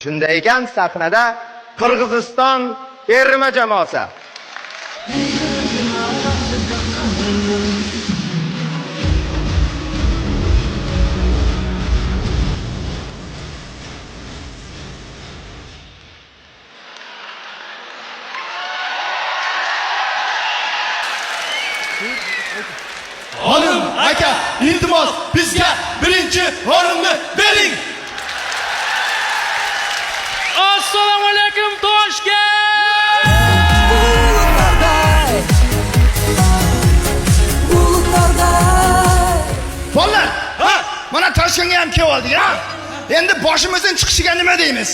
Shunday ekan, sahnada Qirg'iziston terma jamoasi. Olim aka, iltimos bizga birinchi o'rinni bering. Assalomu alaykum Toshkent. Bolalar, mana Toshkentga ham kelib oldik, ha? Endi boshimizdan chiqishiga nima deymiz?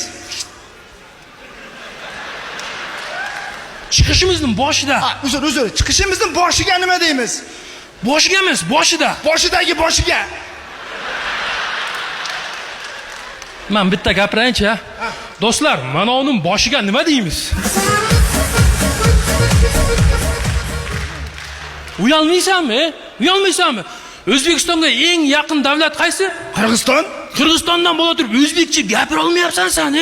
Chiqishimizning boshida. Uzr, chiqishimizning boshiga nima deymiz? Boshiga emas, boshida. Boshidagi boshiga. Men bitta gapiraychi. Do'stlar, mana uning boshiga nima deymiz? Uyalmaysanmi? Uyalmaysanmi? O'zbekistonga eng yaqin davlat qaysi? Qirg'iziston. Qirg'izistondan bo'la turib o'zbekcha gapira olmayapsan sen,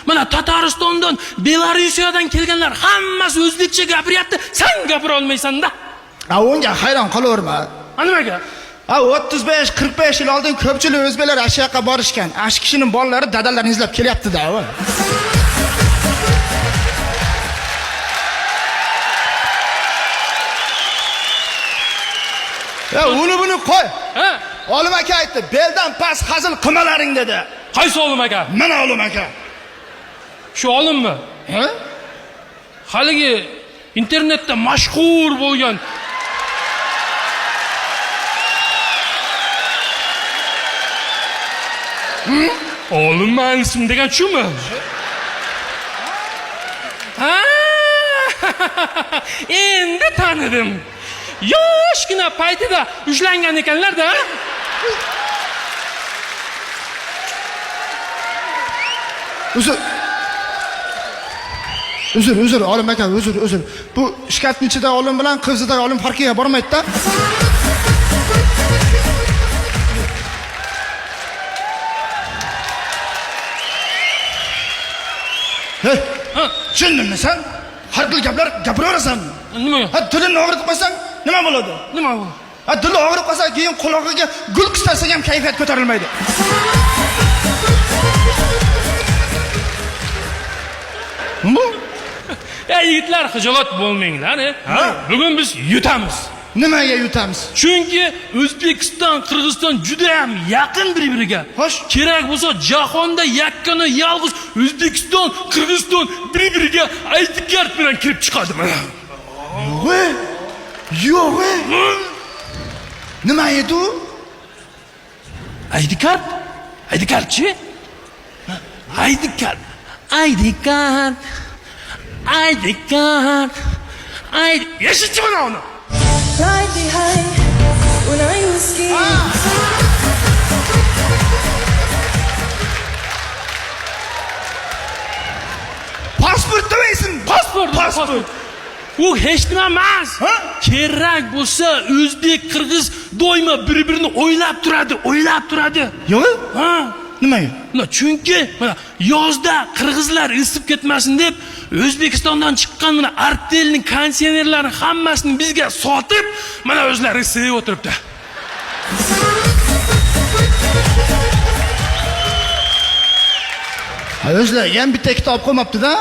Mana Tataristondan, Belorussiyadan kelganlar hammasi o'zbekcha gapiryapti. Sen gapira olmaysan-da. Unga hayron qolaverma. Nimaga? 35-45 yil oldin ko'pchilik o'zbeklar shu yoqqa borishgan. Ash kishining bolalari dadalarini izlab kelyapti-da. Buni qo'y. Olim aka aytdi, beldan past hazil qilmalaring dedi. Qaysi olim aka? Mana olim aka. Shu olimmi? Haligi internetda mashhur bo'lgan olim ma'nosim degan shumi? Endi tanidim. Yoshgina paytida ushlangan ekanlar-da. Uzr, olim aka, uzr. Bu shkafnichida olim bilan qizidagi olim farqiga bormaydi-da. Tushundingmi sen? Har xil gaplar gapiraverasanmi? Nima? Tilingni og'ritib qo'ysang, nima bo'ladi? Nima bo'ladi? Dili og'rib qolsa, keyin qulog'iga gul qistasang ham kayfiyat ko'tarilmaydi. Yigitlar, xijolat bo'lmanglar, Bugun biz yutamiz. Nimaga yutamiz? Chunki O'zbekiston, Qirg'iziston juda ham yaqin bir-biriga. Xo'sh, kerak bo'lsa jahonda yakkana yolg'iz O'zbekiston, Qirg'iziston bir-biriga ID kart bilan kirib chiqadimi? Yo'q. Nima edi u? ID kart? ID kartchi? ID kart. Yashitchi mana uni. Right behind when I was scared. Pasport demaysin. Pasport. U hech nima emas. Kerak bo'lsa o'zbek, qirg'iz doimo bir-birini o'ylab turadi. Yo'q? Nima? Chunki mana yozda qirg'izlar isib ketmasin deb O'zbekistondan chiqqan mana Artelning konditsionerlarini hammasini bizga sotib, mana o'zlari isib o'tiribdi. O'zlariga ham bitta kitob qo'ymabdi-da.